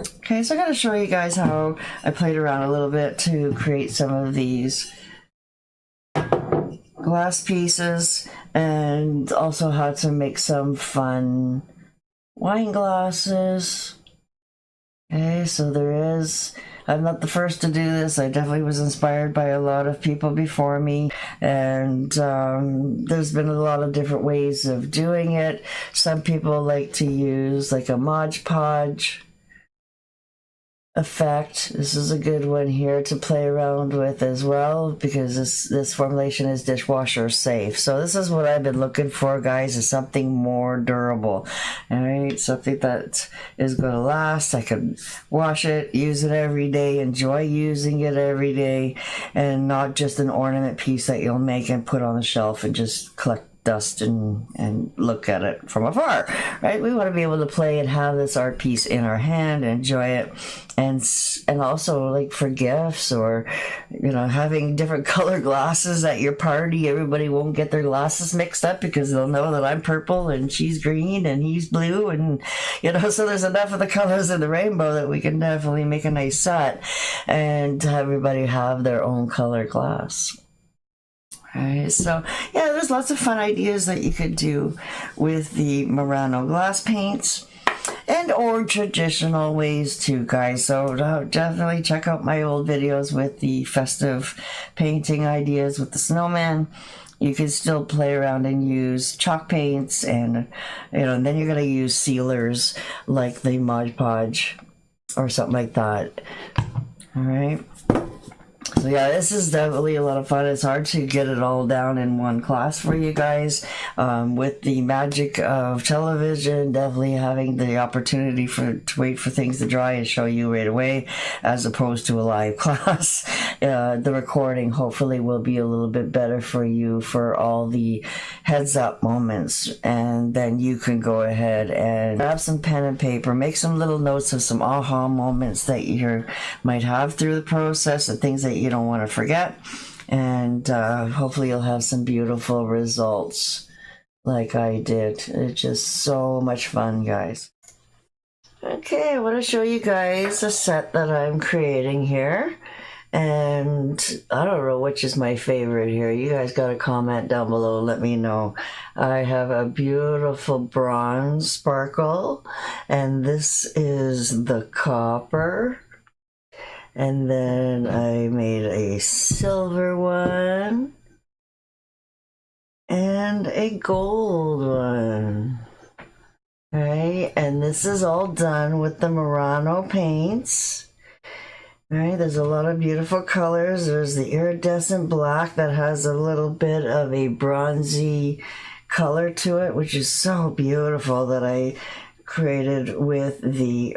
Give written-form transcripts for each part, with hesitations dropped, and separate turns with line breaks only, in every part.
Okay, so I gotta show you guys how I played around a little bit to create some of these glass pieces, and also how to make some fun wine glasses. Okay, so I'm not the first to do this. I definitely was inspired by a lot of people before me, and there's been a lot of different ways of doing it. Some people like to use like a Mod Podge effect. This is a good one here to play around with as well, because this formulation is dishwasher safe. So this is what I've been looking for, guys, is something more durable. All right, something that is going to last. I can wash it, use it every day, enjoy using it every day, and not just an ornament piece that you'll make and put on the shelf and just collect dust and look at it from afar, right? We want to be able to play and have this art piece in our hand and enjoy it, and also like for gifts, or having different color glasses at your party. Everybody won't get their glasses mixed up because they'll know that I'm purple and she's green and he's blue, and so there's enough of the colors in the rainbow that we can definitely make a nice set and everybody have their own color glass. Right, so yeah, there's lots of fun ideas that you could do with the Murano glass paints, and or traditional ways too, guys. So definitely check out my old videos with the festive painting ideas with the snowman. You can still play around and use chalk paints, and and then you're going to use sealers like the Mod Podge or something like that. All right. So yeah, this is definitely a lot of fun. It's hard to get it all down in one class for you guys. With the magic of television, definitely having the opportunity to wait for things to dry and show you right away, as opposed to a live class. The recording hopefully will be a little bit better for you for all the heads up moments, and then you can go ahead and grab some pen and paper, make some little notes of some aha moments that you might have through the process, and things that you don't want to forget, and hopefully you'll have some beautiful results like I did. It's just so much fun, guys. Okay, I want to show you guys a set that I'm creating here, and I don't know which is my favorite here. You guys got to comment down below, let me know. I have a beautiful bronze sparkle, and this is the copper. And then I made a silver one and a gold one. Right, and this is all done with the Murano paints. Right, there's a lot of beautiful colors. There's the iridescent black that has a little bit of a bronzy color to it, which is so beautiful, that I created with the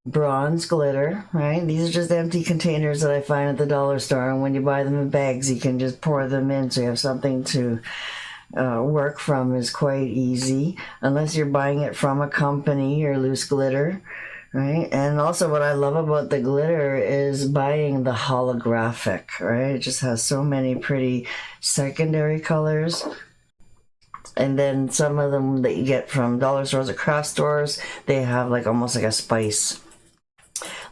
bronze glitter. Right, these are just empty containers that I find at the dollar store, and when you buy them in bags you can just pour them in, so you have something to work from. Is quite easy, unless you're buying it from a company or loose glitter. Right, and also what I love about the glitter is buying the holographic. Right, it just has so many pretty secondary colors. And then some of them that you get from dollar stores or craft stores, they have like almost like a spice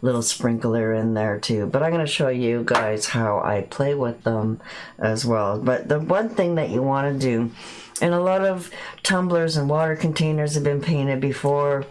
little sprinkler in there too. But I'm going to show you guys how I play with them as well. But the one thing that you want to do, and a lot of tumblers and water containers have been painted before.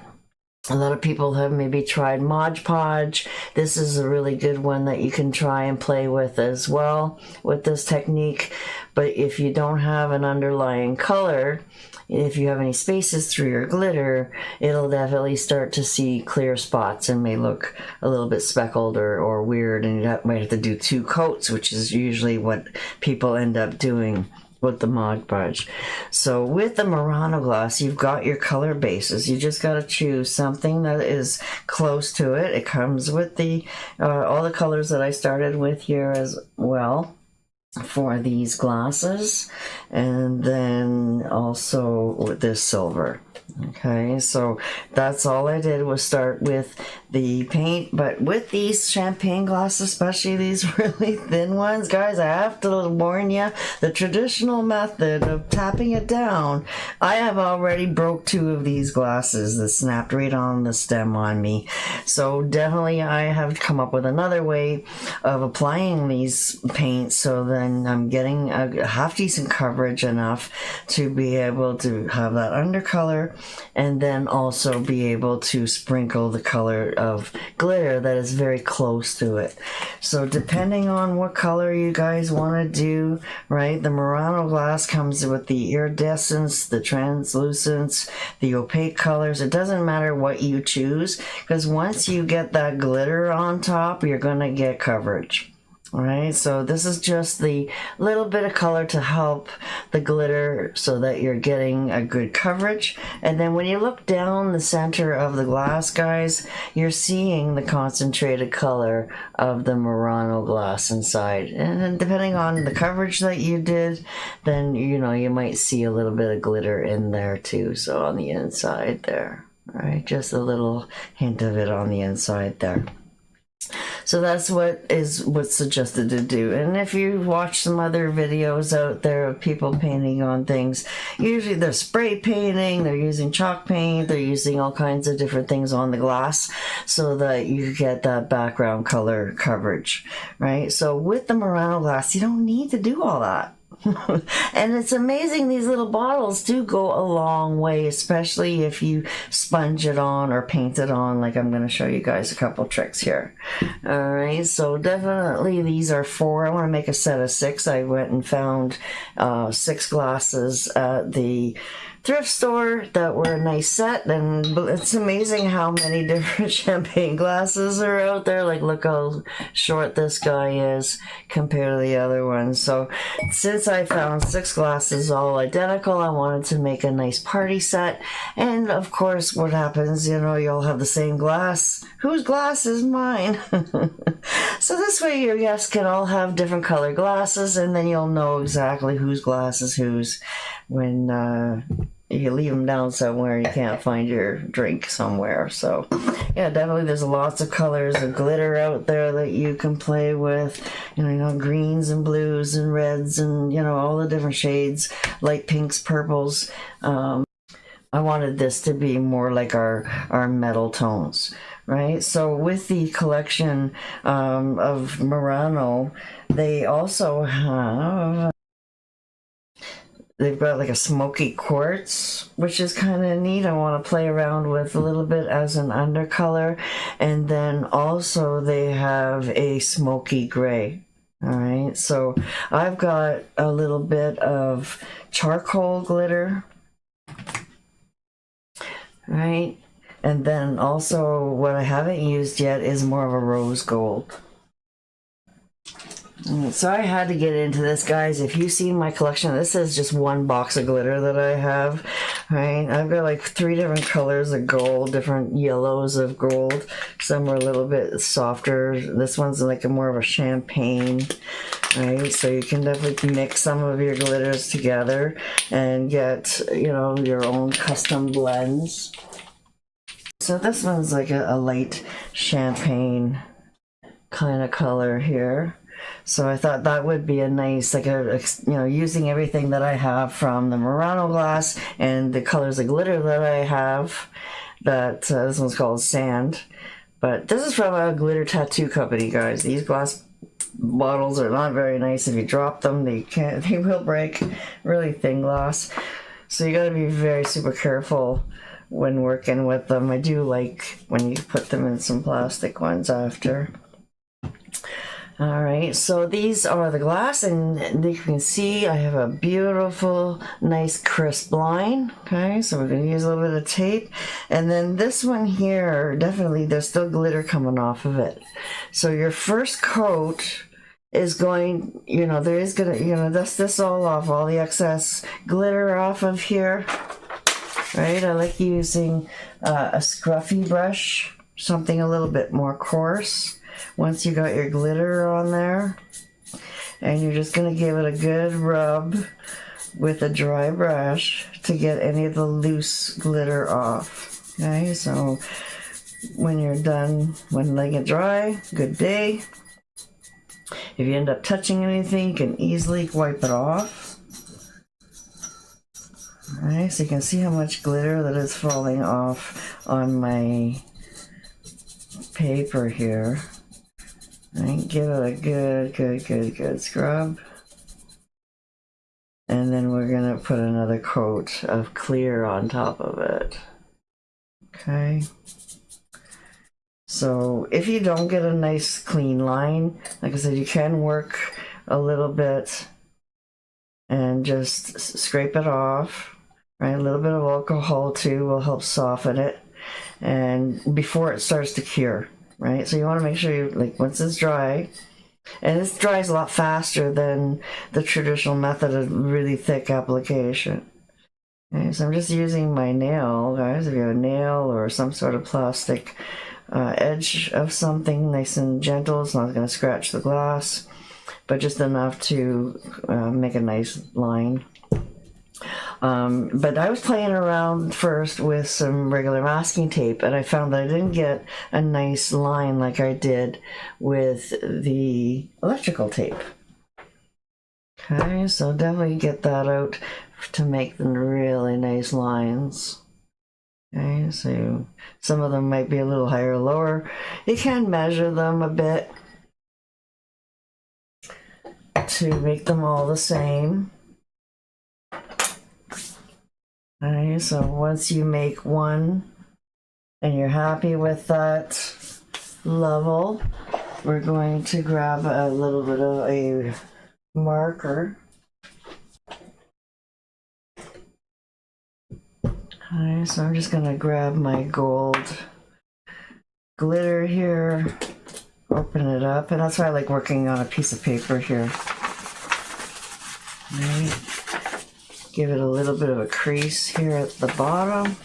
A lot of people have maybe tried Mod Podge. This is a really good one that you can try and play with as well with this technique. But if you don't have an underlying color, if you have any spaces through your glitter, it'll definitely start to see clear spots and may look a little bit speckled or weird, and you might have to do 2 coats, which is usually what people end up doing with the Mod Podge. So with the Murano glass, you've got your color bases. You just got to choose something that is close to it. It comes with the all the colors that I started with here as well for these glasses, and then also with this silver. Okay, so that's all I did was start with the paint. But with these champagne glasses, especially these really thin ones, guys, I have to warn you, the traditional method of tapping it down, I have already broke 2 of these glasses that snapped right on the stem on me. So definitely I have come up with another way of applying these paints, so then I'm getting a half decent coverage enough to be able to have that undercolor, and then also be able to sprinkle the color of glitter that is very close to it. So depending on what color you guys want to do, right, the Murano glass comes with the iridescence, the translucence, the opaque colors. It doesn't matter what you choose, because once you get that glitter on top, you're going to get coverage. All right, so this is just the little bit of color to help the glitter so that you're getting a good coverage. And then when you look down the center of the glass, guys, you're seeing the concentrated color of the Murano glass inside. And then depending on the coverage that you did, then, you know, you might see a little bit of glitter in there too. So on the inside there, all right, just a little hint of it on the inside there. So that's what's suggested to do. And if you watch some other videos out there of people painting on things, usually they're spray painting, they're using chalk paint, they're using all kinds of different things on the glass so that you get that background color coverage, right? So with the Murano glass, you don't need to do all that. And it's amazing, these little bottles do go a long way, especially if you sponge it on or paint it on, like I'm going to show you guys a couple tricks here. All right, so definitely these are 4. I want to make a set of 6. I went and found 6 glasses at the thrift store that were a nice set, and it's amazing how many different champagne glasses are out there. Like, look how short this guy is compared to the other ones. So since I found 6 glasses all identical, I wanted to make a nice party set. And of course, what happens, you know, you'll have the same glass. Whose glass is mine? So this way your guests can all have different color glasses, and then you'll know exactly whose glass is whose when you leave them down somewhere you can't find your drink somewhere. So yeah, definitely there's lots of colors of glitter out there that you can play with, you know, greens and blues and reds and, you know, all the different shades, light pinks, purples. I wanted this to be more like our metal tones, right? So with the collection of Murano, they also have, they've got like a smoky quartz, which is kind of neat. I want to play around with a little bit as an undercolor. And then also they have a smoky gray. All right, so I've got a little bit of charcoal glitter, right? And then also what I haven't used yet is more of a rose gold. So I had to get into this, guys. If you see my collection, this is just one box of glitter that I have, right? I've got like 3 different colors of gold, different yellows of gold. Some are a little bit softer. This one's like a more of a champagne, right? So you can definitely mix some of your glitters together and get, you know, your own custom blends. So this one's like a light champagne kind of color here. So I thought that would be a nice, like you know, using everything that I have from the Murano glass and the colors of glitter that I have. That this one's called Sand, but this is from a glitter tattoo company, guys. These glass bottles are not very nice. If you drop them, they will break. Really thin glass, so you got to be very super careful when working with them. I do like when you put them in some plastic ones after. All right, so these are the glass, and you can see I have a beautiful, nice, crisp line. Okay, so we're going to use a little bit of tape. And then this one here, definitely there's still glitter coming off of it. So your first coat is going, you know, there is going to, you know, dust this all off, all the excess glitter off of here. Right, I like using a scruffy brush, something a little bit more coarse. Once you got your glitter on there, and you're just going to give it a good rub with a dry brush to get any of the loose glitter off. Okay, so when you're done, when letting it dry, good day. If you end up touching anything, you can easily wipe it off. Alright, so you can see how much glitter that is falling off on my paper here. Right, give it a good scrub. And then we're gonna put another coat of clear on top of it. Okay. So if you don't get a nice clean line, like I said, you can work a little bit and just scrape it off. Right, a little bit of alcohol too will help soften it, and before it starts to cure. Right, so you want to make sure you, like, once it's dry, and this dries a lot faster than the traditional method of really thick application. Okay, so I'm just using my nail, guys. If you have a nail or some sort of plastic edge of something, nice and gentle, it's not going to scratch the glass, but just enough to make a nice line. But I was playing around first with some regular masking tape, and I found that I didn't get a nice line like I did with the electrical tape. Okay, so definitely get that out to make them really nice lines. Okay, so some of them might be a little higher or lower. You can measure them a bit to make them all the same. Okay, so once you make one and you're happy with that level, we're going to grab a little bit of a marker. Okay, so I'm just going to grab my gold glitter here, open it up, and that's why I like working on a piece of paper here. Right. Give it a little bit of a crease here at the bottom,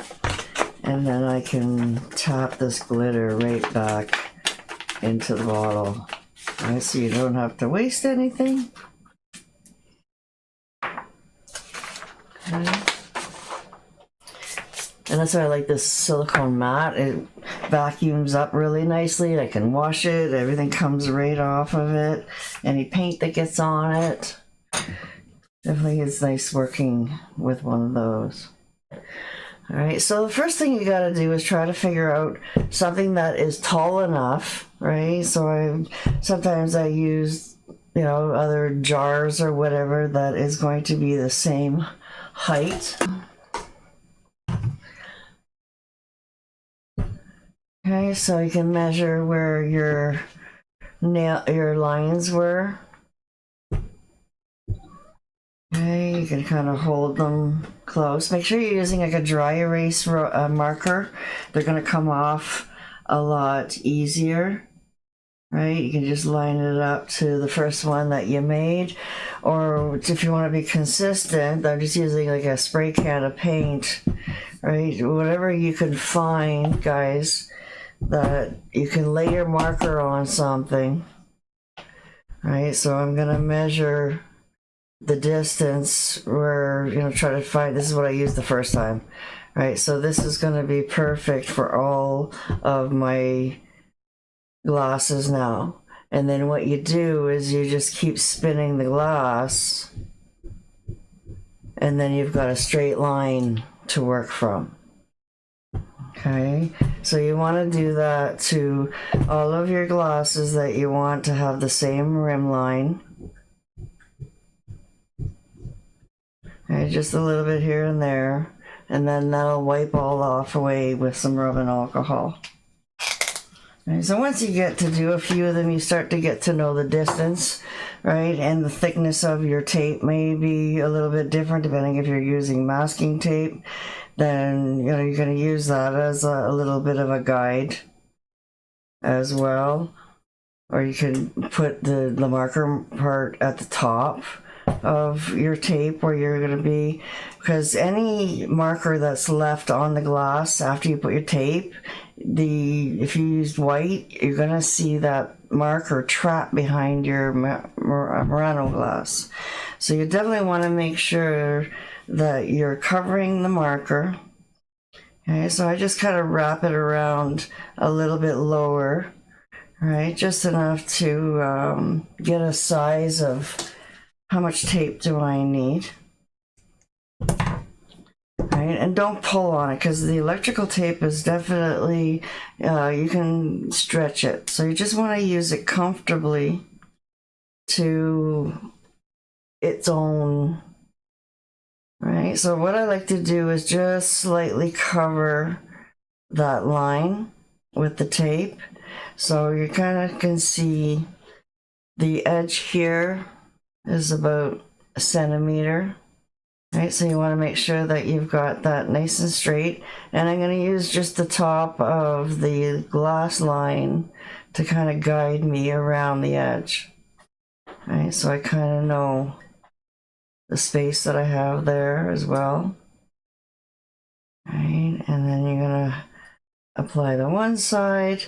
and then I can tap this glitter right back into the bottle. Right, so you don't have to waste anything. Okay. And that's why I like this silicone mat. It vacuums up really nicely. I can wash it. Everything comes right off of it. Any paint that gets on it. Definitely is nice working with one of those. All right, so the first thing you got to do is try to figure out something that is tall enough, right? So sometimes I use, other jars or whatever that is going to be the same height. Okay, so you can measure where your lines were. Okay, you can kind of hold them close. Make sure you're using like a dry erase marker. They're going to come off a lot easier, right? You can just line it up to the first one that you made. Or if you want to be consistent, I'm just using like a spray can of paint, right? Whatever you can find, guys, that you can lay your marker on something, right? So I'm going to measure the distance where, try to find, this is what I used the first time, right? So this is going to be perfect for all of my glasses now. And then what you do is you just keep spinning the glass, and then you've got a straight line to work from. Okay, so you want to do that to all of your glasses that you want to have the same rim line. Okay, just a little bit here and there, and then that'll wipe all off away with some rubbing alcohol. Okay, so once you get to do a few of them, you start to get to know the distance, right? And the thickness of your tape may be a little bit different depending if you're using masking tape. Then you're going to use that as a little bit of a guide as well. Or you can put the marker part at the top of your tape where you're going to be, because any marker that's left on the glass after you put your tape, if you used white, you're going to see that marker trapped behind your Murano glass. So you definitely want to make sure that you're covering the marker. Okay, so I just kind of wrap it around a little bit lower, right? Just enough to get a size of how much tape do I need. Right, and don't pull on it because the electrical tape is definitely, you can stretch it. So you just want to use it comfortably to its own, right? So what I like to do is just slightly cover that line with the tape. So you kind of can see the edge here is about a centimeter. Right, so you want to make sure that you've got that nice and straight. And I'm going to use just the top of the glass line to kind of guide me around the edge. Right, so I kind of know the space that I have there as well. Right, and then you're going to apply the one side,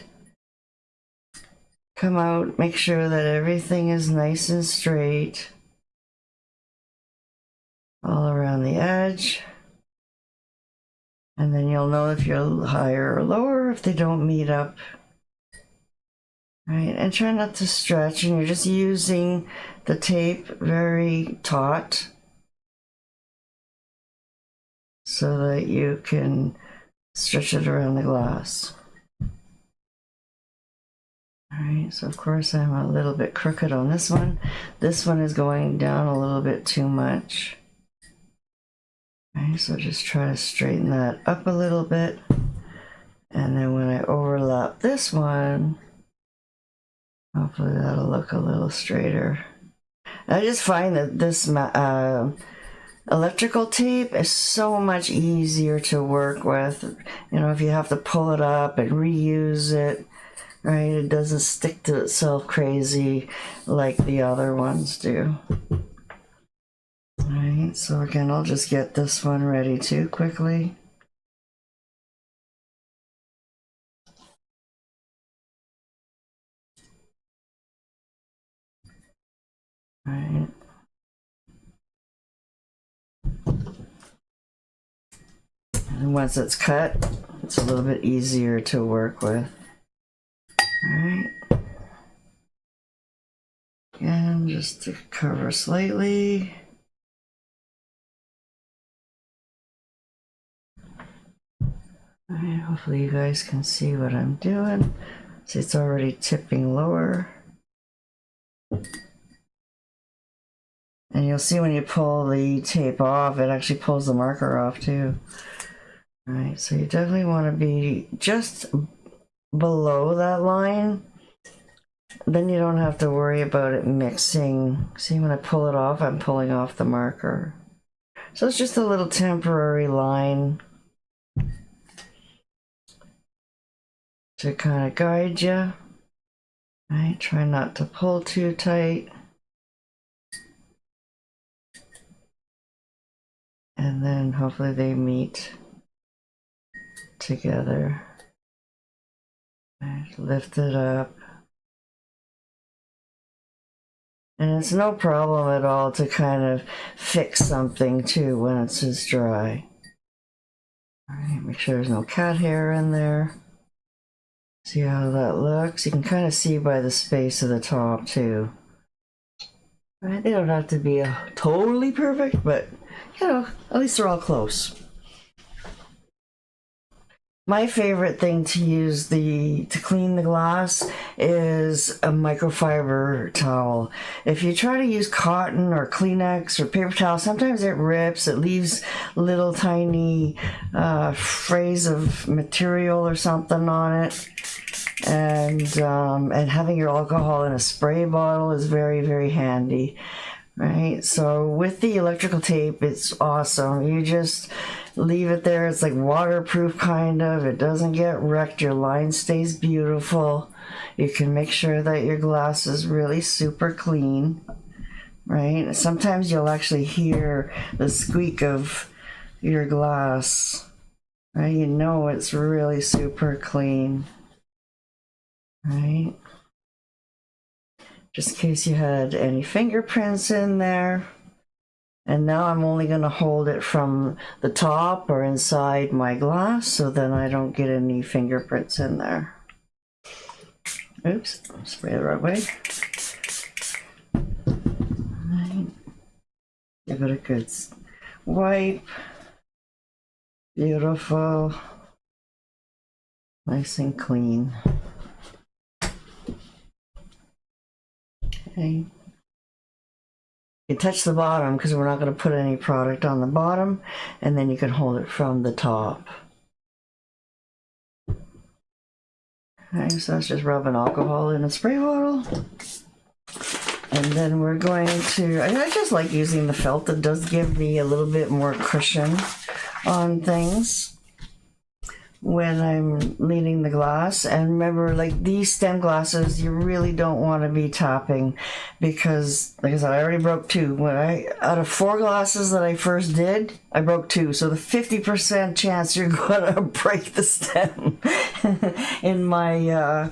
come out, make sure that everything is nice and straight all around the edge. And then you'll know if you're higher or lower if they don't meet up. Right, and try not to stretch, and you're just using the tape very taut so that you can stretch it around the glass. Alright, so of course I'm a little bit crooked on this one. This one is going down a little bit too much. Alright, so just try to straighten that up a little bit. And then when I overlap this one, hopefully that'll look a little straighter. I just find that this electrical tape is so much easier to work with. You know, if you have to pull it up and reuse it, right? It doesn't stick to itself crazy like the other ones do. Alright, so again, I'll just get this one ready too quickly. Alright. And once it's cut, it's a little bit easier to work with. Alright. Again, just to cover slightly. Alright, hopefully you guys can see what I'm doing. See, it's already tipping lower. And you'll see when you pull the tape off, it actually pulls the marker off too. Alright, so you definitely want to be just below that line. Then you don't have to worry about it mixing. See, when I pull it off, I'm pulling off the marker. So it's just a little temporary line to kind of guide you. Right, try not to pull too tight. And then hopefully they meet together. Right, lift it up. And it's no problem at all to kind of fix something too when it's just dry. Alright, make sure there's no cat hair in there. See how that looks? You can kind of see by the space of the top too. Right, they don't have to be totally perfect, but you know, at least they're all close. My favorite thing to use to clean the glass is a microfiber towel. If you try to use cotton or Kleenex or paper towel, sometimes it rips, it leaves little tiny frays of material or something on it. And having your alcohol in a spray bottle is very, very handy. Right, so with the electrical tape, it's awesome. You just leave it there. It's like waterproof kind of. It doesn't get wrecked. Your line stays beautiful. You can make sure that your glass is really super clean. Right, sometimes you'll actually hear the squeak of your glass. Right, you know it's really super clean. Right. just in case you had any fingerprints in there. And now I'm only going to hold it from the top or inside my glass so then I don't get any fingerprints in there. Oops, spray the right way. Give it a good wipe. Beautiful. Nice and clean. Okay. You touch the bottom because we're not going to put any product on the bottom, and then you can hold it from the top. Okay, so that's just rubbing alcohol in a spray bottle. And then we're going to, I just like using the felt. That does give me a little bit more cushion on things when I'm leaning the glass. And remember, like these stem glasses, you really don't want to be tapping because, like I said, I already broke 2. Out of 4 glasses that I first did, I broke 2. So the 50% chance you're gonna break the stem in my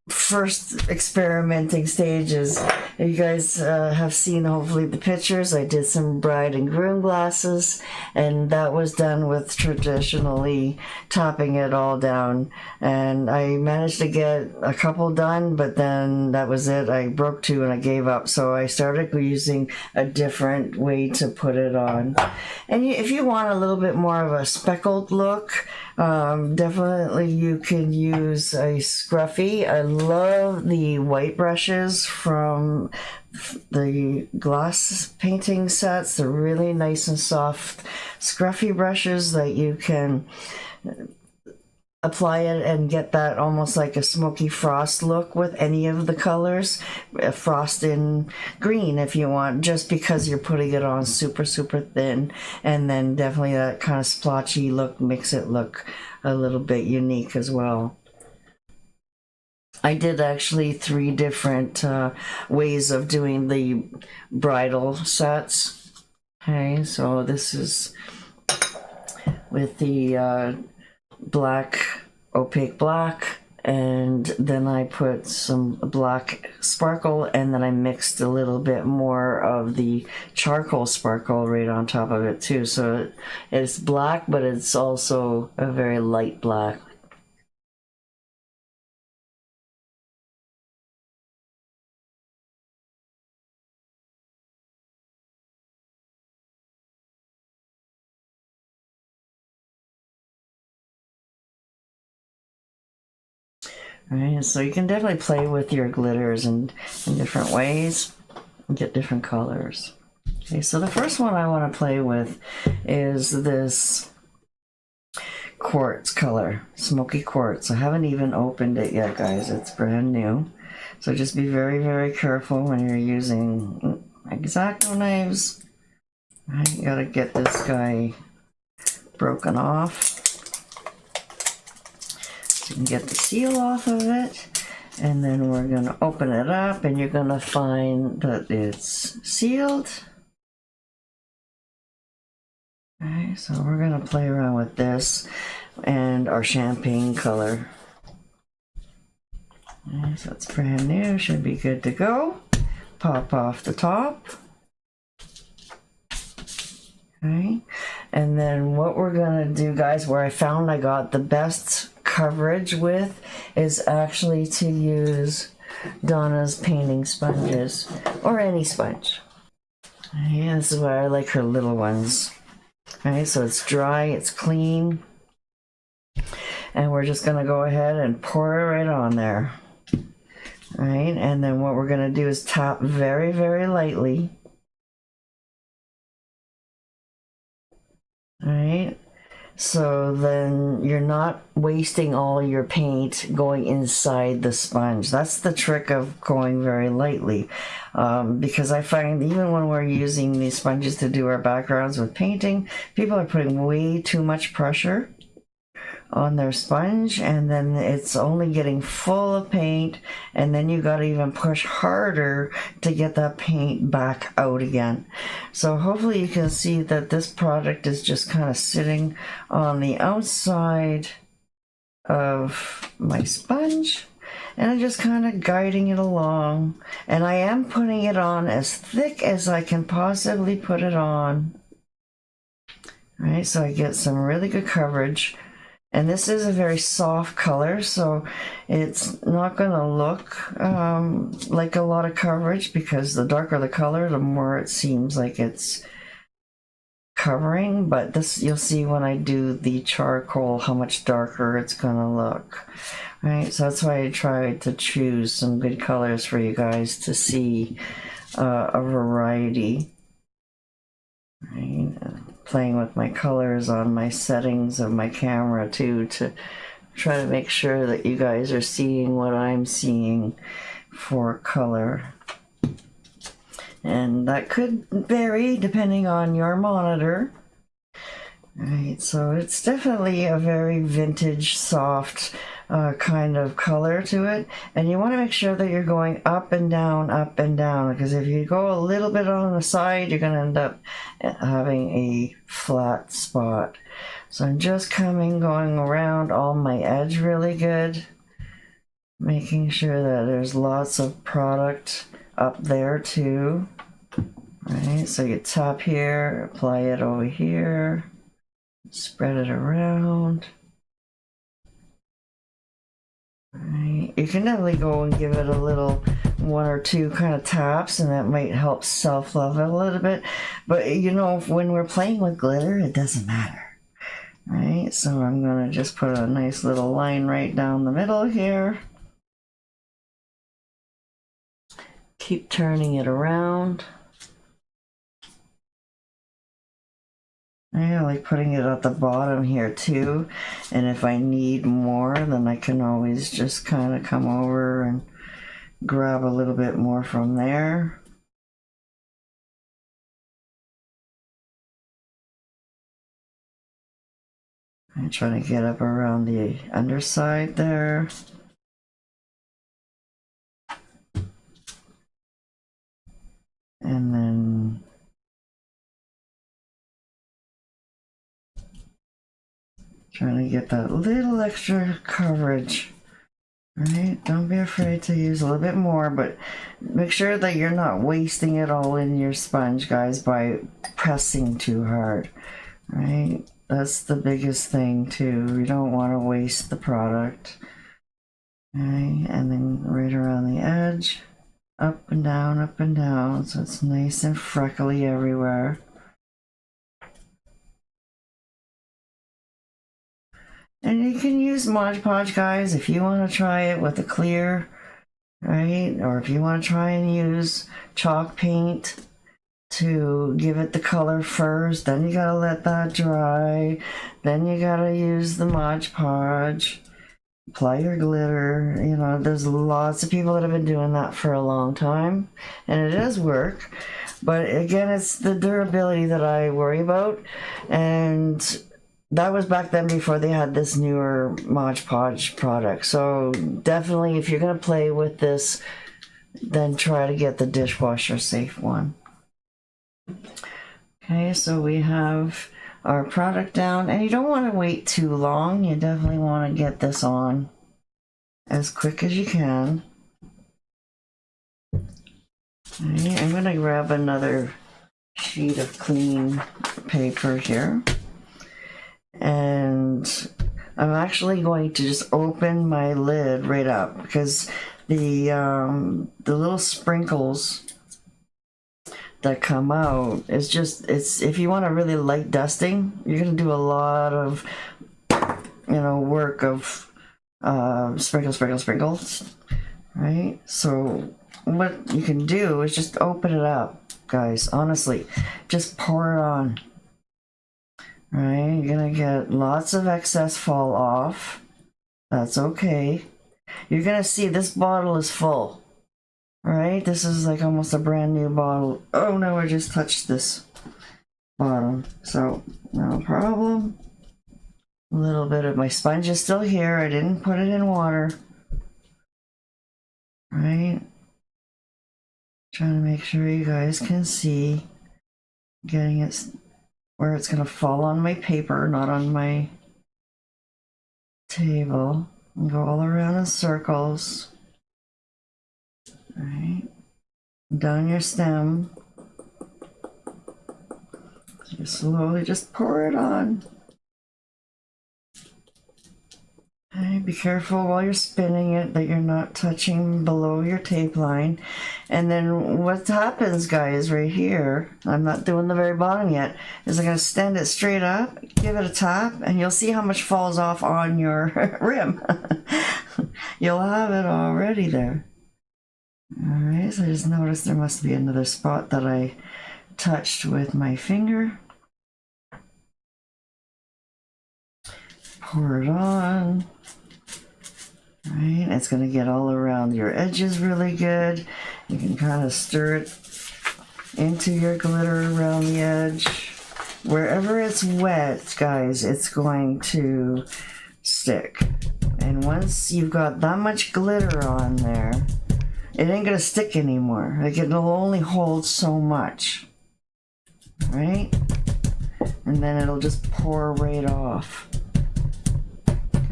first experimenting stages. You guys have seen hopefully the pictures. I did some bride and groom glasses, and that was done with traditionally topping it all down, and I managed to get a couple done, but then that was it. I broke 2 and I gave up, so I started using a different way to put it on. And if you want a little bit more of a speckled look, definitely you can use a scruffy. I love the white brushes from the glass painting sets. They're really nice and soft, scruffy brushes that you can apply it and get that almost like a smoky frost look with any of the colors. Frost in green if you want, just because you're putting it on super thin, and then definitely that kind of splotchy look makes it look a little bit unique as well. I did actually 3 different ways of doing the bridal sets. Okay, so this is with the black, opaque black, and then I put some black sparkle, and then I mixed a little bit more of the charcoal sparkle right on top of it too. So it's black, but it's also a very light black. Right, so you can definitely play with your glitters in different ways and get different colors. Okay, so the first one I want to play with is this quartz color, smoky quartz. I haven't even opened it yet, guys. It's brand new. So just be very careful when you're using X-Acto knives. Right, you gotta get this guy broken off. You can get the seal off of it, and then we're going to open it up, and you're going to find that it's sealed. Alright, so we're going to play around with this and our champagne color. Alright, so it's brand new, should be good to go. Pop off the top. Okay, and then what we're going to do, guys, where I found I got the best coverage with is actually to use Donna's painting sponges, or any sponge. Yeah, this is why I like her little ones. Okay, so it's dry, it's clean, and we're just gonna go ahead and pour it right on there. Right, and then what we're gonna do is tap very lightly. Right, so then you're not wasting all your paint going inside the sponge. That's the trick of going very lightly, because I find even when we're using these sponges to do our backgrounds with painting, people are putting way too much pressure on their sponge, and then it's only getting full of paint, and then you got to even push harder to get that paint back out again. So hopefully you can see that this product is just kind of sitting on the outside of my sponge, And I'm just kind of guiding it along. And I am putting it on as thick as I can possibly put it on. All right, so I get some really good coverage. And this is a very soft color, so it's not going to look like a lot of coverage, because the darker the color, the more it seems like it's covering. But this, you'll see when I do the charcoal how much darker it's going to look. Right, so that's why I tried to choose some good colors for you guys to see a variety. Right, playing with my colors on my settings of my camera too, to try to make sure that you guys are seeing what I'm seeing for color. And that could vary depending on your monitor. Right, so it's definitely a very vintage, soft kind of color to it. And you want to make sure that you're going up and down, because if you go a little bit on the side, you're going to end up having a flat spot. So I'm just going around all my edge really good, making sure that there's lots of product up there too. Right, so you tap here, apply it over here, spread it around. Right. You can definitely go and give it a little one or two kind of taps, and that might help self-love it a little bit. But you know, when we're playing with glitter, it doesn't matter. Right, so I'm going to just put a nice little line right down the middle here. Keep turning it around. I like putting it at the bottom here too, and if I need more, then I can always just kind of come over and grab a little bit more from there. I'm trying to get up around the underside there. And then trying to get that little extra coverage. Right, don't be afraid to use a little bit more, but make sure that you're not wasting it all in your sponge, guys, by pressing too hard. Right, that's the biggest thing too. You don't want to waste the product. Right, and then right around the edge, up and down, so it's nice and freckly everywhere. And you can use Mod Podge, guys, if you want to try it with a clear, right? Or if you want to try and use chalk paint to give it the color first, then you gotta let that dry, then you gotta use the Mod Podge, apply your glitter. You know, there's lots of people that have been doing that for a long time, and it does work. But again, it's the durability that I worry about, and that was back then before they had this newer Mod Podge product. So definitely, if you're going to play with this, then try to get the dishwasher safe one. Okay, so we have our product down, and you don't want to wait too long. You definitely want to get this on as quick as you can. Okay, I'm going to grab another sheet of clean paper here. And I'm actually going to just open my lid right up, because the little sprinkles that come out is just, it's, if you want a really light dusting, you're gonna do a lot of, you know, work of sprinkles, right? So what you can do is just open it up, guys. Honestly, just pour it on. Right, you're gonna get lots of excess fall off. That's okay. You're gonna see this bottle is full. Right, this is like almost a brand new bottle. Oh no, I just touched this bottom, so no problem. A little bit of my sponge is still here. I didn't put it in water. Right, trying to make sure you guys can see. Getting it where it's going to fall on my paper, not on my table. And go all around in circles. right, down your stem. So slowly just pour it on. Okay, be careful while you're spinning it that you're not touching below your tape line. And then what happens, guys, right here, I'm not doing the very bottom yet, is I'm going to stand it straight up, give it a tap, and you'll see how much falls off on your rim. You'll have it already there. Alright, so I just noticed there must be another spot that I touched with my finger. Pour it on. Right, it's going to get all around your edges really good. You can kind of stir it into your glitter around the edge. Wherever it's wet, guys, it's going to stick. And once you've got that much glitter on there, it ain't going to stick anymore. Like, it'll only hold so much. Right? And then it'll just pour right off.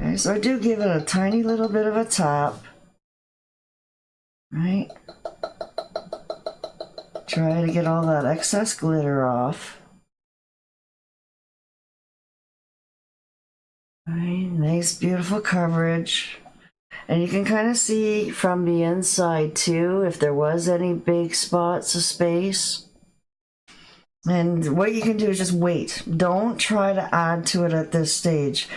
Okay, so I do give it a tiny little bit of a tap, right? Try to get all that excess glitter off. Right, nice beautiful coverage. And you can kind of see from the inside too if there was any big spots of space. And what you can do is just wait. Don't try to add to it at this stage.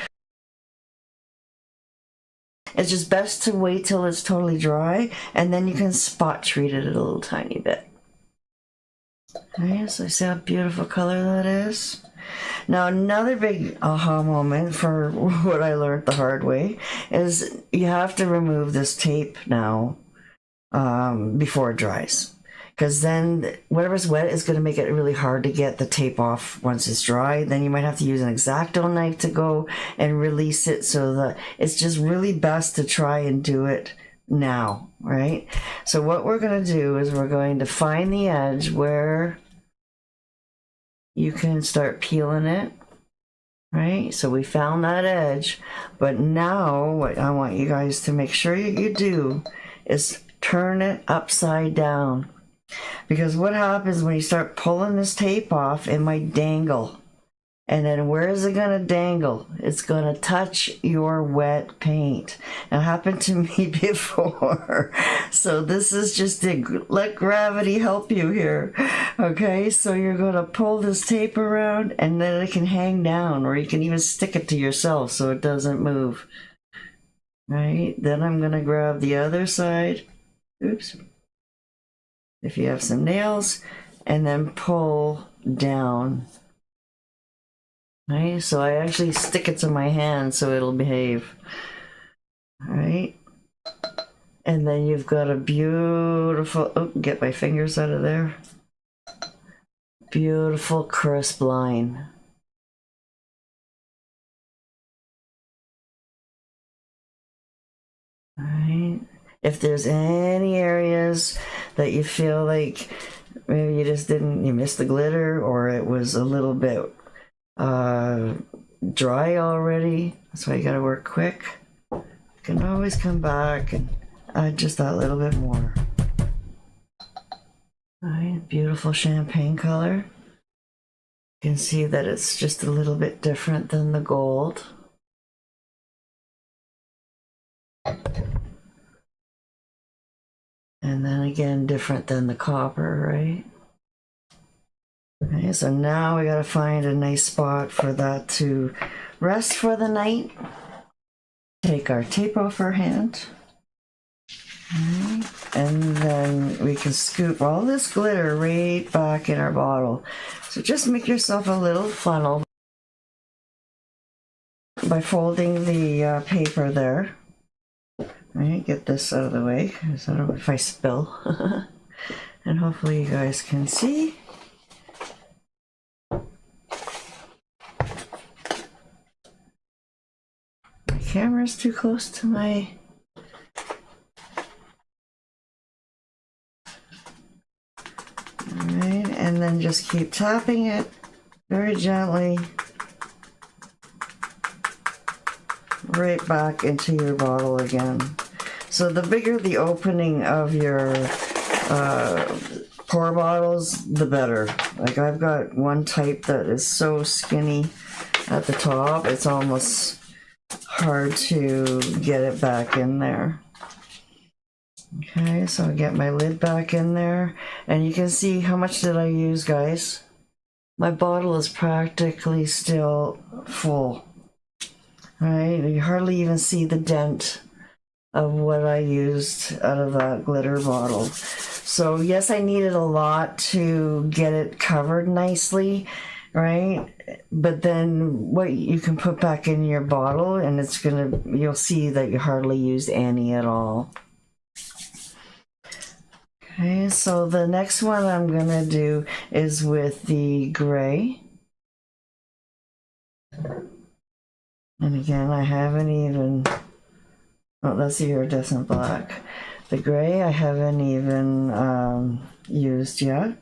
It's just best to wait till it's totally dry, and then you can spot treat it a little tiny bit. Okay, so see how beautiful color that is? Now another big aha moment for what I learned the hard way is you have to remove this tape now before it dries. Because then whatever's wet is going to make it really hard to get the tape off once it's dry. Then you might have to use an X-Acto knife to go and release it, so that it's just really best to try and do it now, right? So what we're going to do is we're going to find the edge where you can start peeling it, right? So we found that edge, but now what I want you guys to make sure you do is turn it upside down. Because what happens when you start pulling this tape off, it might dangle. And then where is it going to dangle? It's going to touch your wet paint. It happened to me before. So this is just to let gravity help you here. Okay, so you're going to pull this tape around and then it can hang down, or you can even stick it to yourself so it doesn't move. Right, then I'm going to grab the other side. Oops. If you have some nails, and then pull down. Right, so I actually stick it to my hand so it'll behave. Alright, and then you've got a beautiful, oh, get my fingers out of there. Beautiful crisp line. Alright, if there's any areas that you feel like maybe you missed the glitter, or it was a little bit dry already, that's why you gotta work quick. You can always come back and add just that little bit more. Alright, beautiful champagne color. You can see that it's just a little bit different than the gold. And then again, different than the copper, right? Okay, so now we gotta find a nice spot for that to rest for the night. Take our tape off our hand. Okay, and then we can scoop all this glitter right back in our bottle. So just make yourself a little funnel by folding the paper there. Right, get this out of the way, because I don't know if I spill. And hopefully you guys can see. My camera's too close to my... Alright, and then just keep tapping it very gently right back into your bottle again. So the bigger the opening of your pour bottles, the better. Like I've got one type that is so skinny at the top, it's almost hard to get it back in there. Okay, so I get my lid back in there, and you can see how much did I use, guys? My bottle is practically still full. Right, you hardly even see the dent of what I used out of that glitter bottle. So yes, I needed a lot to get it covered nicely, right? But then what you can put back in your bottle, and you'll see that you hardly used any at all. Okay, so the next one I'm gonna do is with the gray. And again, I haven't even, oh, that's the iridescent black. The gray I haven't even used yet.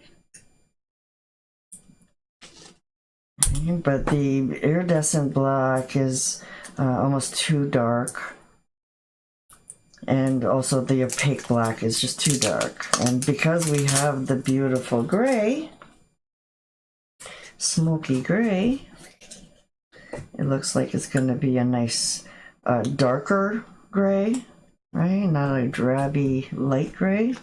But the iridescent black is almost too dark. And also the opaque black is just too dark. And because we have the beautiful gray, smoky gray, it looks like it's going to be a nice darker gray, right? Not a drabby light gray.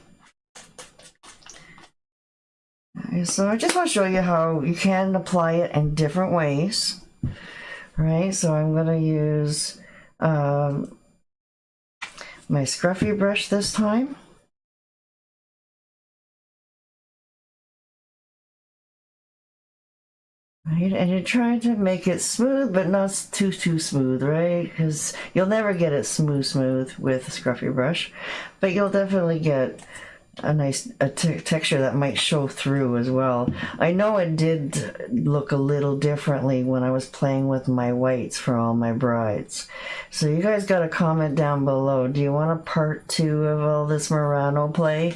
Okay, so I just want to show you how you can apply it in different ways, right? So I'm going to use my scruffy brush this time. Right, and you're trying to make it smooth, but not too smooth, right? Because you'll never get it smooth with a scruffy brush, but you'll definitely get a nice texture that might show through as well. I know it did look a little differently when I was playing with my whites for all my brides. So you guys got to comment down below. Do you want a part 2 of all this Murano play?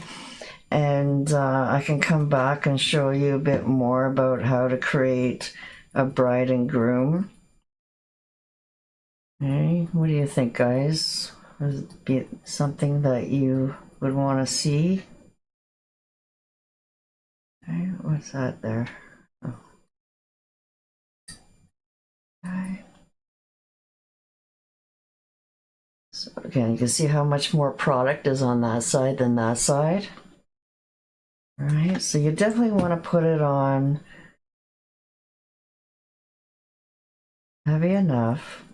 And I can come back and show you a bit more about how to create a bride and groom. Okay, what do you think, guys? Would it be something that you would want to see? Okay, what's that there? Oh. Okay. So again, you can see how much more product is on that side than that side. All right, so you definitely want to put it on heavy enough.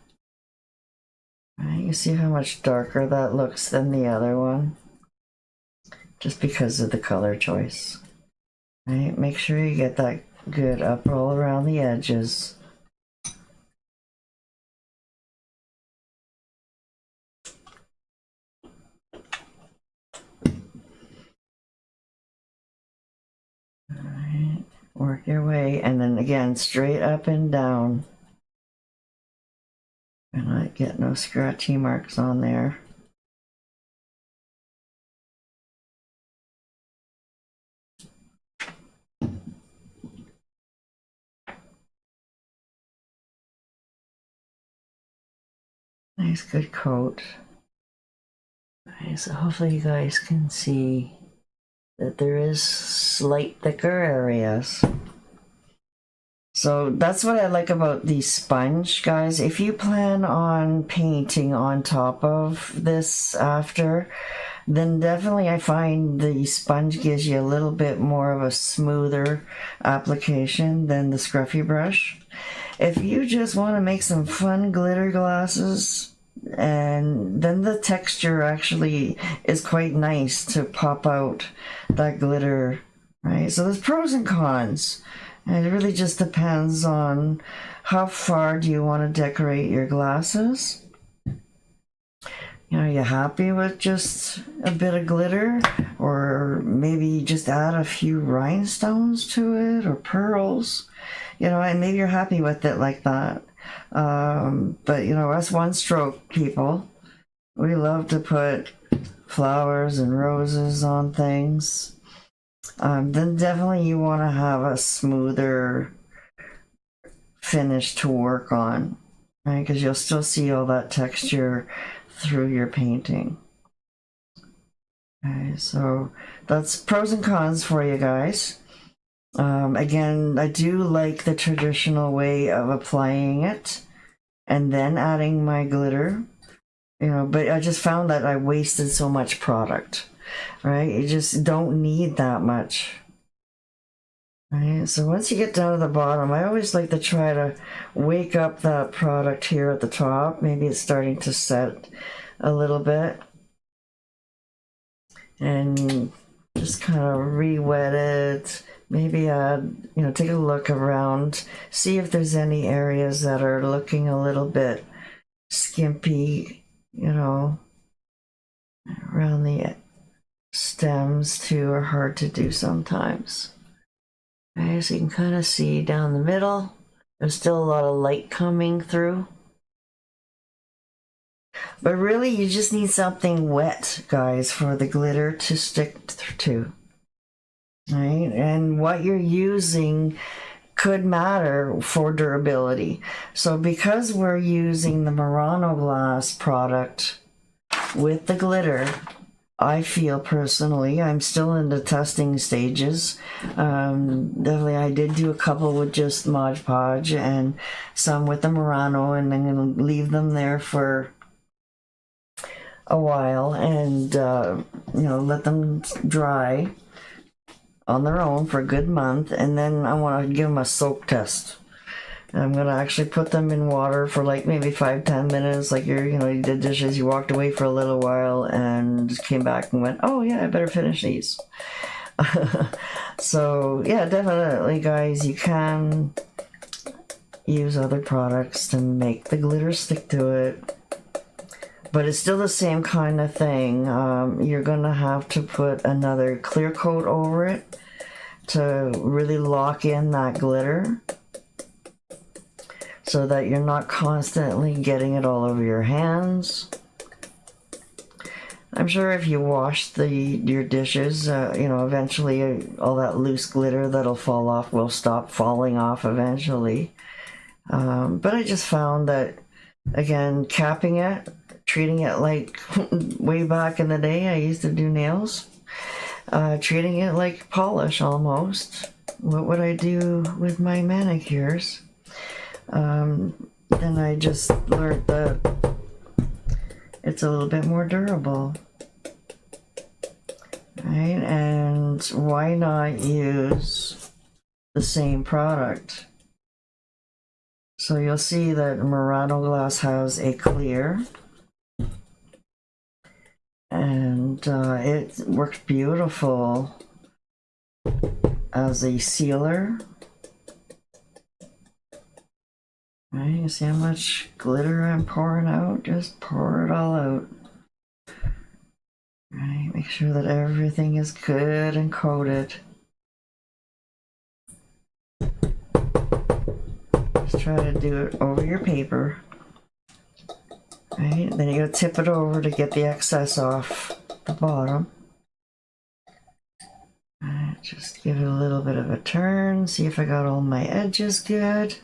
All right, you see how much darker that looks than the other one, just because of the color choice. All right, make sure you get that good up all around the edges. All right, work your way, and then again, straight up and down. And I get no scratchy marks on there. Nice good coat. Okay, so hopefully you guys can see that there is slight thicker areas. So that's what I like about the sponge, guys. If you plan on painting on top of this after, then definitely I find the sponge gives you a little bit more of a smoother application than the scruffy brush. If you just want to make some fun glitter glasses, and then the texture actually is quite nice to pop out that glitter, right? So there's pros and cons. And it really just depends on how far do you want to decorate your glasses. You know, are you happy with just a bit of glitter? Or maybe just add a few rhinestones to it or pearls. You know, and maybe you're happy with it like that. But, you know, us one-stroke people, we love to put flowers and roses on things. Then definitely you want to have a smoother finish to work on, right? Because you'll still see all that texture through your painting. Okay, so that's pros and cons for you guys. Again, I do like the traditional way of applying it and then adding my glitter, you know, but I just found that I wasted so much product, right? You just don't need that much. Right, so once you get down to the bottom, I always like to try to wake up that product here at the top. Maybe it's starting to set a little bit. And just kind of re-wet it. Maybe add, you know, take a look around, see if there's any areas that are looking a little bit skimpy, you know, around the stems too are hard to do sometimes. Okay, so you can kind of see down the middle, there's still a lot of light coming through. But really, you just need something wet, guys, for the glitter to stick to. Right? And what you're using could matter for durability. So because we're using the Murano Glass product with the glitter, I feel personally, I'm still in the testing stages. Definitely, I did do a couple with just Mod Podge and some with the Murano, and I'm going to leave them there for a while and, you know, let them dry on their own for a good month, and then I want to give them a soak test. I'm gonna actually put them in water for like maybe 5-10 minutes, like you know, you did dishes, you walked away for a little while and just came back and went, oh yeah, I better finish these. So yeah, definitely guys, you can use other products to make the glitter stick to it, but it's still the same kind of thing. You're gonna have to put another clear coat over it to really lock in that glitter so that you're not constantly getting it all over your hands. I'm sure if you wash your dishes, you know, eventually all that loose glitter that'll fall off will stop falling off eventually. But I just found that, again, capping it, treating it like way back in the day, I used to do nails, treating it like polish almost. What would I do with my manicures? Then I just learned that it's a little bit more durable, right? And why not use the same product? So you'll see that Murano Glass has a clear, and it works beautiful as a sealer. Right, you see how much glitter I'm pouring out? Just pour it all out. Right, make sure that everything is good and coated. Just try to do it over your paper. Right, then you gotta tip it over to get the excess off the bottom. Right, just give it a little bit of a turn, see if I got all my edges good.